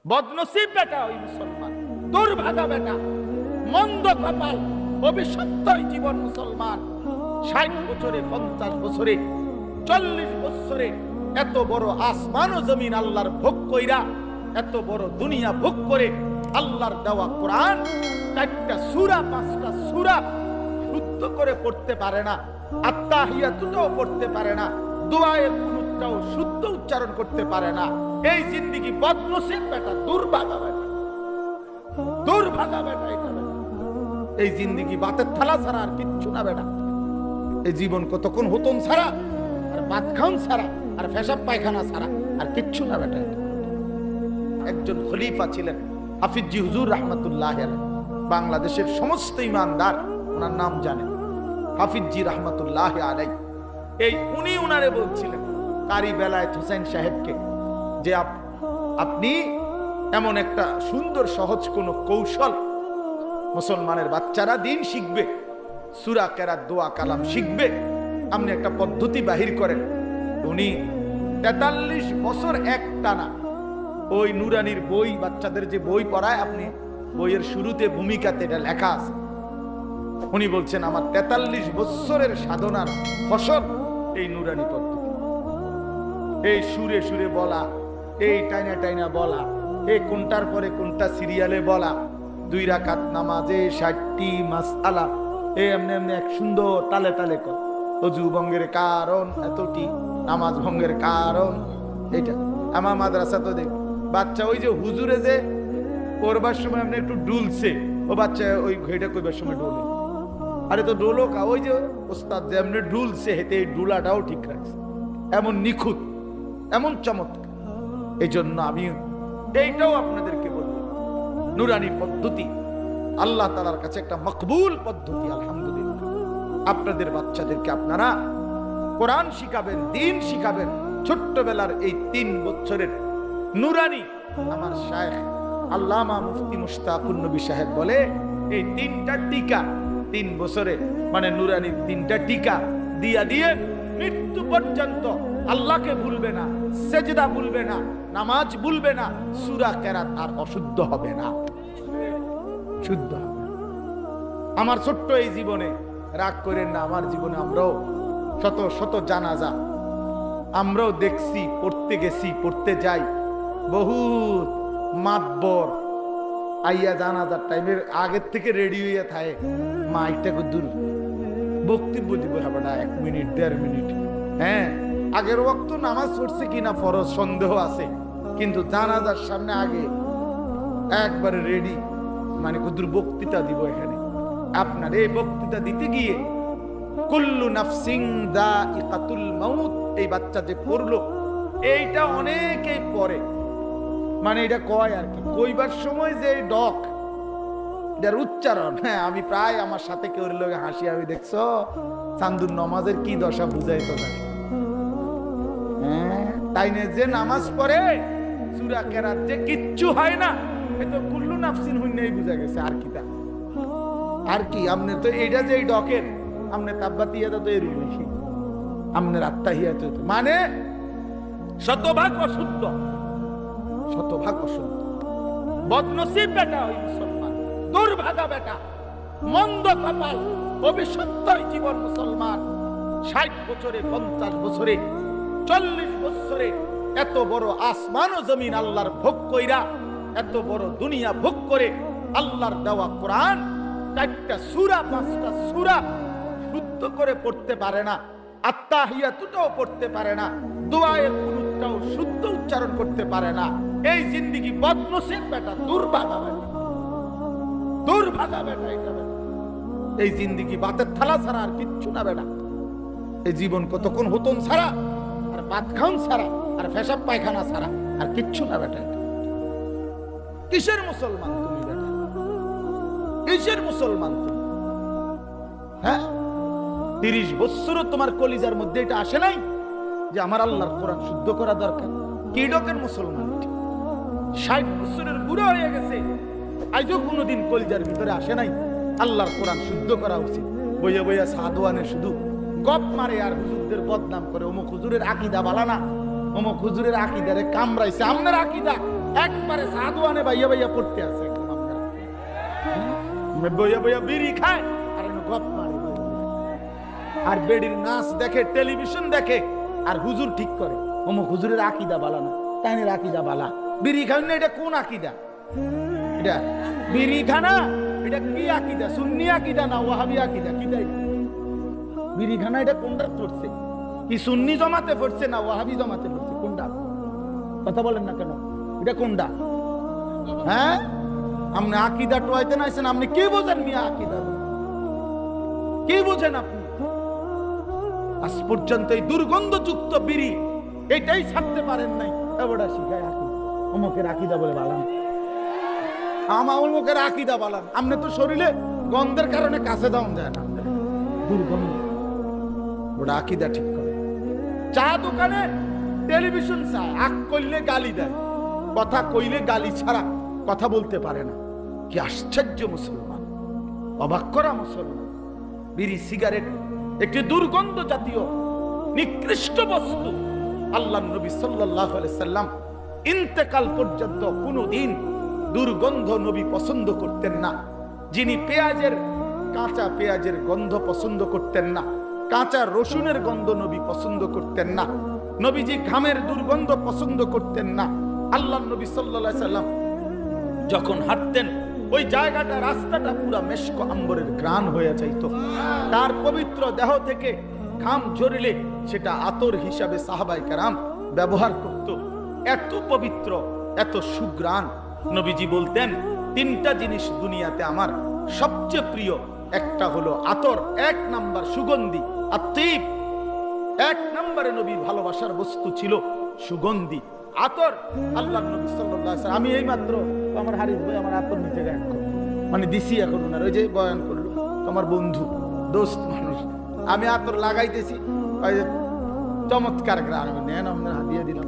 বদনসিব বেটা ওই মুসলমান, দুর্ভাগা বেটা, মন্দ কপাল, অভিশপ্ত জীবন মুসলমান। 60 বছরে, 50 বছরে, 40 বছরে এত বড় আসমান ও জমিন আল্লাহর ভোগ কইরা, এত বড় দুনিয়া ভোগ করে আল্লাহর দেওয়া কোরআন 4টা সূরা 5টা সূরা শুদ্ধ করে পড়তে পারে না, আত্তাহিয়াতুটাও পড়তে পারে না, দোয়ায়ের কুনুতটাও শুদ্ধ উচ্চারণ করতে পারে না। এই জিন্দেগি বদনসিব বেটা, দুর্ভাগা বেটা, দুর্ভাগা বেটা এটা বেটা। এই জিন্দেগি বাতের থালা ছাড়া আর কিচ্ছু না বেটা। এই জীবন কতক্ষণ হতন ছাড়া আর ভাত খাওন ছাড়া আর পেশাব পায়খানা ছাড়া আর কিচ্ছু না বেটা। একজন খলিফা ছিলেন হাফিজি হুজুর রহমতুল্লাহ আলাইহি, বাংলাদেশের সমস্ত ইমানদার ওনার নাম জানেন, হাফিজি রহমতুল্লাহ আলাইহি। এই উনি উনারে বলছিলেন কারি বেলায়েত হোসেন সাহেবকে যে আপনি এমন একটা সুন্দর সহজ কোন কৌশল, মুসলমানের বাচ্চারা দিন শিখবে, সূরা কেরাত দোয়া কালাম শিখবে, আপনি একটা পদ্ধতি বাহির করেন। উনি 43 বছর একটানা ওই নুরানির বই, বাচ্চাদের যে বই পড়ায়, আপনি বইয়ের শুরুতে ভূমিকাতে এটা লেখা আছে। উনি বলছেন আমার 43 বছরের সাধনার ফসল এই নুরানি পদ্ধতি। এই সুরে সুরে বলা, এই টাইনা টাইনা বলা, এই কোনটার পরে কোনটা সিরিয়ালে বলা, 2 রাকাত নামাজে 60টি মাসআলা, এই এমনি এমনি এক সুন্দর তালে তালে কর, ওযু ভঙ্গের কারণ এতটি, নামাজ ভঙ্গের কারণ এটা। আমার মাদ্রাসা তো দেখ বাচ্চা ওই যে হুজুরে যে পড়বার সময় আপনি একটু ডুলছে, ও বাচ্চা ওই ঘড়িটা কইবার সময় ডোলে। আরে তো ডোলো কা, ওই যে ওস্তাদ যে এমনি ডুলছে হেতে এই ডুলাটাও ঠিক রাখছে, এমন নিখুঁত, এমন চমৎকার। এই জন্য আমি এইটাও আপনাদেরকে বলবো, নুরানি পদ্ধতি আল্লাহ তাআলার কাছে একটা মকবুল পদ্ধতি। আলহামদুলিল্লাহ, আপনাদের বাচ্চাদেরকে আপনারা কোরআন শিখাবেন, দিন শিখাবেন। ছোট্টবেলার এই 3 বছরের নুরানি, আমার শায়েখ আল্লামা মুফতি মুশতাকুন নবী সাহেব বলে, এই 3টা টিকা 3 বছরে, মানে নুরানির 3টা টিকা দিয়া দিয়ে মৃত্যু পর্যন্ত আল্লাহকে ভুলবে না, সেজদা ভুলবে না, নামাজ ভুলবে না, সূরা কেরাত আর অশুদ্ধ হবে না, শুদ্ধ হবে। আমার ছোট্ট এই জীবনে রাগ করেন না, আমার জীবনে আমরাও শত শত জানাজা আমরাও দেখছি, পড়তে গেছি, পড়তে যাই। বহুত মাতবর আইয়া জানাজার টাইমের আগের থেকে রেডি হইয়া থাকে, মাইকটাকে দূর বক্তব্য দিব হবে না, 1 মিনিট 1.5 মিনিট। হ্যাঁ, আগের ওয়াক্ত নামাজ পড়ছে কিনা ফরজ সন্দেহ আছে, কিন্তু জানাজার সামনে আগে একবারে রেডি, মানে কুদুর বক্তৃতা দিব এখানে। আপনার এই বক্তৃতা দিতে গিয়ে কুল্লু নাফসিন যায়িকাতুল মাউত, এই বাচ্চা যে পড়লো এইটা অনেকেই পড়ে, মানে এটা কয় আর কি, কইবার সময় যে ডক এটার উচ্চারণ, হ্যাঁ আমি প্রায় আমার সাথে কেউ লোক হাসি, আমি দেখছো চান্দুর নামাজের কি দশা বুঝাইতো না। হ্যাঁ, তাই না, যে নামাজ পড়ে সূরা কেরাত যে কিচ্ছু হয় না, এ তো কুল্লু নাফসিন হুন্নাই বুঝা গেছে। আর কি তা, আর কি আমনে তো এইটা যে এই ডকের আমনে তাব্বাতিয়াদা তো এরই বেশি, আমনের আত্তাহিয়াত মানে শতভাগ অশুদ্ধ, শতভাগ অশুদ্ধ। বদনসিব বেটা ওই মুসলমান, দুর্ভাগা বেটা, মন্দ কপাল, অভিশপ্ত জীবন মুসলমান। 60 বছরে, 50 বছরে, 40 বছরে এত বড় আসমান ও জমিন আল্লাহর ভোগ কইরা, এত বড় দুনিয়া ভোগ করে আল্লাহর দেওয়া কোরআন 4টা সূরা 5টা সূরা শুদ্ধ করে পড়তে পারে না, আত্তাহিয়াতুটাও পড়তে পারে না, দোয়ায়ের কুনুতটাও শুদ্ধ উচ্চারণ করতে পারে না। এই জিন্দেগি বদনসিব বেটা, দুর্ভাগা বেটা, দুর্ভাগা বেটা এটা বেটা। এই জিন্দেগি বাতের থালা ছাড়া আর কিচ্ছু না বেটা। এই জীবন কতক্ষণ হতন ছাড়া আর ভাত খাওন ছাড়া আর পেশাব পায়খানা ছাড়া আর কিচ্ছু না বেটা। কিসের মুসলমান তুমি বেটা, কিসের মুসলমান তুমি? হ্যাঁ, 30 বছরও তোমার কলিজার মধ্যে এটা আসে নাই যে আমার আল্লাহর কোরআন শুদ্ধ করা দরকার? কি ডকের মুসলমান? 60 বছরের বুড়ো হয়ে গেছে, আজও কোনোদিন কলিজার ভিতরে আসে নাই আল্লাহর কোরআন শুদ্ধ করা উচিত। বইয়া বইয়া সাধুয়ানে শুধু গপ মারে আর হুজুরদের বদনাম করে, অমুক হুজুরের আকীদা বালা না, অমুক হুজুরের আকীদারে কামড়াইছে। আপনার আকীদা একবারে সাধুয়ানে বাইয়া বাইয়া পড়তে আছে বইয়া বইয়া বিড়ি খায় আর গপ মারে, আর বেডির নাচ দেখে, টেলিভিশন দেখে, আর হুজুর ঠিক করে অমুক হুজুরের আকীদা বালা না, তাইনের আকীদা বালা। বিড়ি খান না, এটা কোন আকীদা? এটা বিড়ি খানা, এটা কি আকীদা? সুন্নি আকীদা না ওয়াহাবি আকীদা? কি তাই বিড়ি খানা এটা কোনটা পড়ছে? কি সুন্নি জমাতে পড়ছে না ওয়াহাবি জমাতে পড়ছে? কোনটা? কথা বলেন না কেন? এটা কোনটা? হ্যাঁ, আপনি আকীদা টোয়াইতে নাইছেন, আপনি কি বোঝেন মিয়া? আকীদা কি বোঝেন আপনি? আজ পর্যন্ত এই দুর্গন্ধযুক্ত বিড়ি এটাই ছাড়তে পারেন নাই। এবারে শিখায় আকীদা, অমুকের আকীদা বলে বালান, আমার অমুকের আকীদা বালান। আপনি তো শরীরে গন্ধের কারণে কাছে যাওয়া যায় না, দুর্গন্ধ। ওটা আকীদা ঠিক করে। চা দোকানে টেলিভিশন চায়, আক করলে গালি দেয়, কথা কইলে গালি ছাড়া কথা বলতে পারে না। কি আশ্চর্য মুসলমান, অবাক করা মুসলমান। বিড়ি সিগারেট একটি দুর্গন্ধ জাতীয় নিকৃষ্ট বস্তু। আল্লাহর নবী সাল্লাল্লাহু আলাইহি সাল্লাম ইন্তেকাল পর্যন্ত কোনদিন দুর্গন্ধ নবী পছন্দ করতেন না। যিনি কাঁচা পেঁয়াজের গন্ধ পছন্দ করতেন না, কাঁচা রসুনের গন্ধ নবী পছন্দ করতেন না, নবীজি ঘামের দুর্গন্ধ পছন্দ করতেন না। আল্লাহর নবী সাল্লাল্লাহু আলাইহি সাল্লাম যখন হাঁটতেন, ওই জায়গাটা, রাস্তাটা পুরা মেশক আম্বরের ঘ্রাণ হয়ে যাইত। তার পবিত্র দেহ থেকে ঘাম ঝরিলে সেটা আতর হিসাবে সাহাবায়ে কেরাম ব্যবহার করত। এত পবিত্র, এত সুঘ্রাণ। নবীজি বলতেন, তিনটা জিনিস দুনিয়াতে আমার সবচেয়ে প্রিয়। একটা হলো আতর, 1 নাম্বার সুগন্ধি, আত্মীপ। 1 নম্বরে নবীর ভালোবাসার বস্তু ছিল সুগন্ধি, আতর। আল্লাহর নবী সাল্লাল্লাহু আলাইহি ওয়াসাল্লাম, আমি এই মাত্র আমার হারিস ভাই আমার আতর নিতে গান করলো, মানে দিছি এখন ওনার, ওই যে বয়ান করলো, তোমার বন্ধু দোস্ত মানুষ, আমি আতর লাগাইতেছি, ওই যে চমৎকার গ্রাম, নেন আপনার হাতিয়ে দিলাম,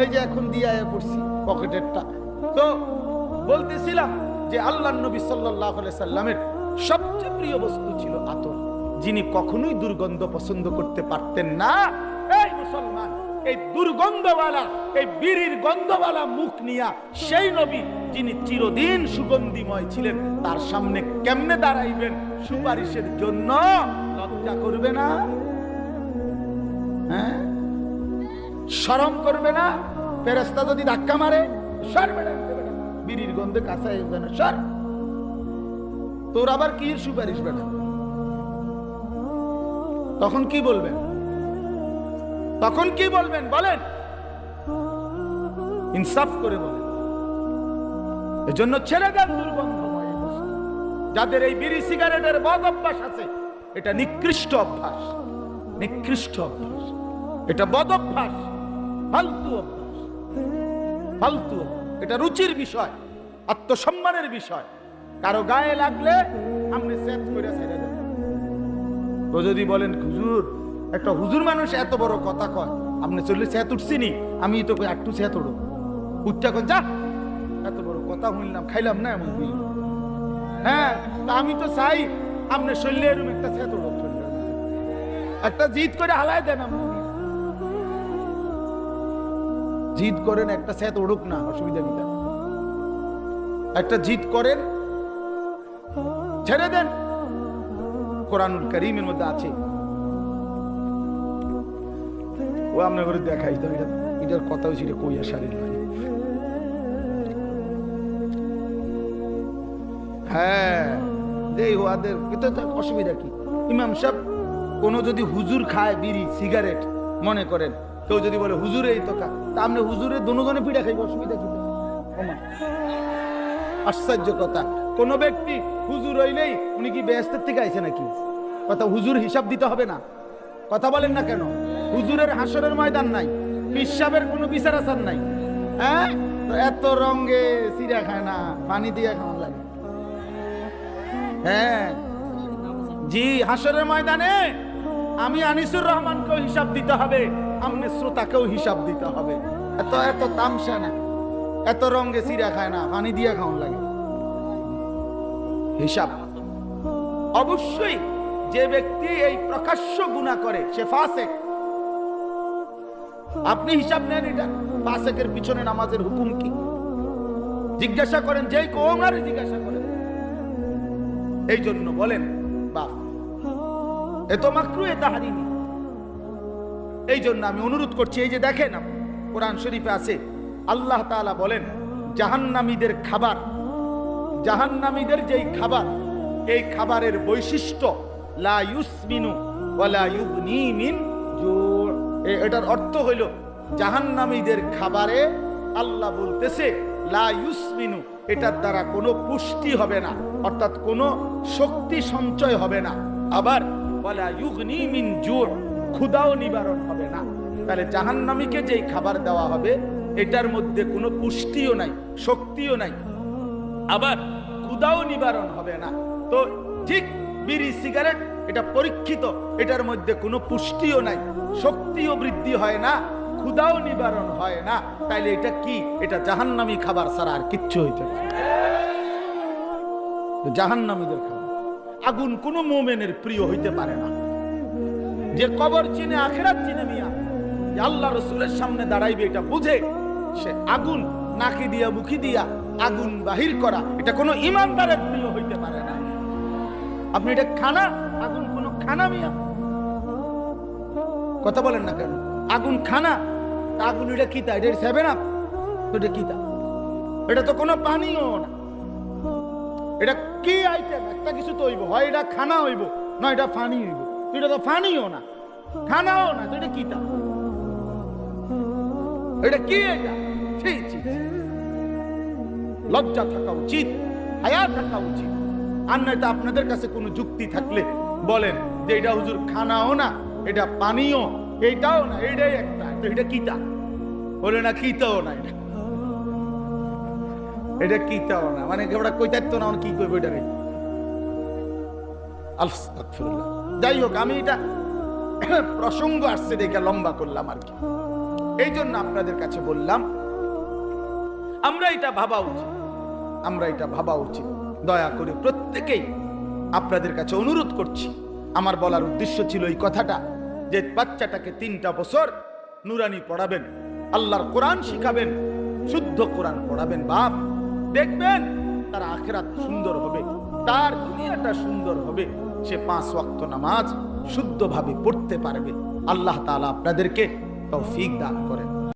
এই যে এখন দিয়ে পড়ছি পকেটেরটা। তো বলতেছিলাম যে আল্লাহর নবী সাল্লাল্লাহু আলাইহি সাল্লামের সবচেয়ে প্রিয় বস্তু ছিল আতর, যিনি কখনোই দুর্গন্ধ পছন্দ করতে পারতেন না। এই মুসলমান, এই দুর্গন্ধওয়ালা, এই বিড়ির গন্ধওয়ালা মুখ নিয়া সেই নবী যিনি চিরদিন সুগন্ধিময় ছিলেন, তার সামনে কেমনে দাঁড়াইবেন সুপারিশের জন্য? লজ্জা করবে না? হ্যাঁ, শরম করবে না? ফেরেশতা যদি ধাক্কা মারে, সর বেটা, বিড়ির গন্ধে কাছে আসবে না, সর। তোর আবার কি সুপারিশ বেটা? তখন কি বলবেন? তখন কি বলবেন বলেন? ইনসাফ করে বলেন। এজন্য ছেড়ে দেন দুর্গন্ধময় বস্তু। যাদের এই বিড়ি সিগারেটের বদ অভ্যাস আছে, এটা নিকৃষ্ট অভ্যাস, নিকৃষ্ট অভ্যাস, এটা বদ অভ্যাস, ফালতু অভ্যাস, ফালতু। এটা রুচির বিষয়, আত্মসম্মানের বিষয়। কারো গায়ে লাগলে আপনি সেট করে ছেড়ে দেন। তো যদি বলেন হুজুর, একটা হুজুর মানুষ এত বড় কথা কয়, আপনি চললে সেত উঠছিনি, আমি তো একটু সেত উঠো, উঠটা কন যা, এত বড় কথা শুনলাম, খাইলাম না এমন বুঝলি। হ্যাঁ, তা আমি তো চাই আপনার শরীরে এরকম একটা সেত উঠো, একটা জিদ করে হালায় দেন। আপনি জিদ করেন একটা সেত উঠুক না, অসুবিধা নেই, একটা জিদ করেন, ছেড়ে দেন। কোরআনুল কারীমের মধ্যে আছে, ও আপনার ঘরে দেখাই তো, এটার কথা হয়েছিল কইয়া শারীর লাগে। হ্যাঁ, যে ওদের অসুবিধা কি? ইমাম সাহেব কোনো যদি হুজুর খায় বিড়ি সিগারেট, মনে করেন কেউ যদি বলে হুজুরে এই তো তা আপনি হুজুরে দোনোজনে পিঠা খাইব, অসুবিধা কি? আশ্চর্য কথা। কোন ব্যক্তি হুজুর হইলেই উনি কি বেহেশতের থেকে আইছে নাকি? কথা, হুজুর হিসাব দিতে হবে না? কথা বলেন না কেন? হুজুরের হাসরের ময়দান নাই, পীর সাহেবের কোনো বিচার আচার নাই। হ্যাঁ, এত রঙে চিড়া খায় না, পানি দিয়ে খাওয়া লাগে। হ্যাঁ জি, হাসরের ময়দানে আমি আনিসুর রহমানকেও হিসাব দিতে হবে, আমনে শ্রোতাকেও হিসাব দিতে হবে। এত এত তামসা না, এত রঙে চিড়া খায় না, পানি দিয়ে খাওয়া লাগে। হিসাব অবশ্যই। যে ব্যক্তি এই প্রকাশ্য গুনাহ করে সে ফাসিক, আপনি হিসাব নেন এটা ফাসেকের পিছনে নামাজের হুকুম কি? জিজ্ঞাসা করেন, যেই কোমারে জিজ্ঞাসা করেন। এই জন্য বলেন বাপ এ তো মাকরু, এ তাহরিমি। এই জন্য আমি অনুরোধ করছি, এই যে দেখেন কোরআন শরীফে আছে আল্লাহ তাআলা বলেন জাহান্নামীদের খাবার, জাহান্নামীদের যেই খাবার, এই খাবারের বৈশিষ্ট্য লা ইউসমিনু ওয়ালা ইউগনি মিন জু'। এটার অর্থ হইল জাহান্নামীদের খাবারে আল্লাহ বলতেছে লা ইউসমিনু, এটার দ্বারা কোনো পুষ্টি হবে না, অর্থাৎ কোনো শক্তি সঞ্চয় হবে না। আবার ওয়ালা ইউগনি মিন জু', ক্ষুধাও নিবারণ হবে না। তাহলে জাহান্নামীকে যেই খাবার দেওয়া হবে এটার মধ্যে কোনো পুষ্টিও নাই, শক্তিও নাই, আবার ক্ষুধাও নিবারণ হবে না। তো ঠিক বিড়ি সিগারেট এটা পরীক্ষিত, এটার মধ্যে কোনো পুষ্টিও নাই, শক্তিও বৃদ্ধি হয় না, ক্ষুধাও নিবারণ হয় না। তাইলে এটা কি? এটা জাহান্নামী খাবার ছাড়া আর কিচ্ছু হইতে পারে না। জাহান্নামীদের খাবার। আগুন কোনো মুমিনের প্রিয় হইতে পারে না। যে কবর চিনে, আখিরাত চিনে, মিয়া যে আল্লাহ রাসূলের সামনে দাঁড়াইবে এটা বুঝে, সে আগুন নাকি দিয়া মুখি দিয়া আগুন বাহির করা এটা কোনো ইমানদারের প্রিয় হইতে পারে না। আপনি এটা খানা, আগুন কোনো খানা মিয়া? কথা বলেন না কেন? আগুন খানা, আগুন এটা কিতা? এটা 7 আপ? এটা কিতা? এটা তো কোনো পানিও না। এটা কি আইটেম? একটা কিছু তো হইব, হয় এটা খানা হইব, না এটা পানি হইব। এটা তো পানিও না, খানাও না, তো এটা কিতা? এটা কি? এটা লজ্জা থাকা উচিত, হায়া থাকা উচিত। আর নয়তো আপনাদের কাছে কোনো যুক্তি থাকলে বলেন যে এটা হুজুর খানাও না, এটা পানিও, এইটাও না, এইটাই একটা, তো এটা কিতা? বলে না কিতাও না, এটা কিতাও না, মানে ওটা কইতাইতো না, কি কইব এটা? আস্তাগফিরুল্লাহ। যাই হোক, আমি এটা প্রসঙ্গ আসছে দেখে লম্বা করলাম আর কি। এই জন্য আপনাদের কাছে বললাম আমরা এটা ভাবা উচিত, আমরা এটা ভাবা উচিত। দয়া করে প্রত্যেকেই আপনাদের কাছে অনুরোধ করছি, আমার বলার উদ্দেশ্য ছিল এই কথাটা, যে বাচ্চাটাকে 3টা বছর নুরানি পড়াবেন, আল্লাহর কোরআন শিখাবেন, শুদ্ধ কোরআন পড়াবেন। বাপ দেখবেন তার আখিরাত সুন্দর হবে, তার দুনিয়াটা সুন্দর হবে, সে 5 ওয়াক্ত নামাজ শুদ্ধভাবে পড়তে পারবে। আল্লাহ তাআলা আপনাদেরকে তৌফিক দান করেন।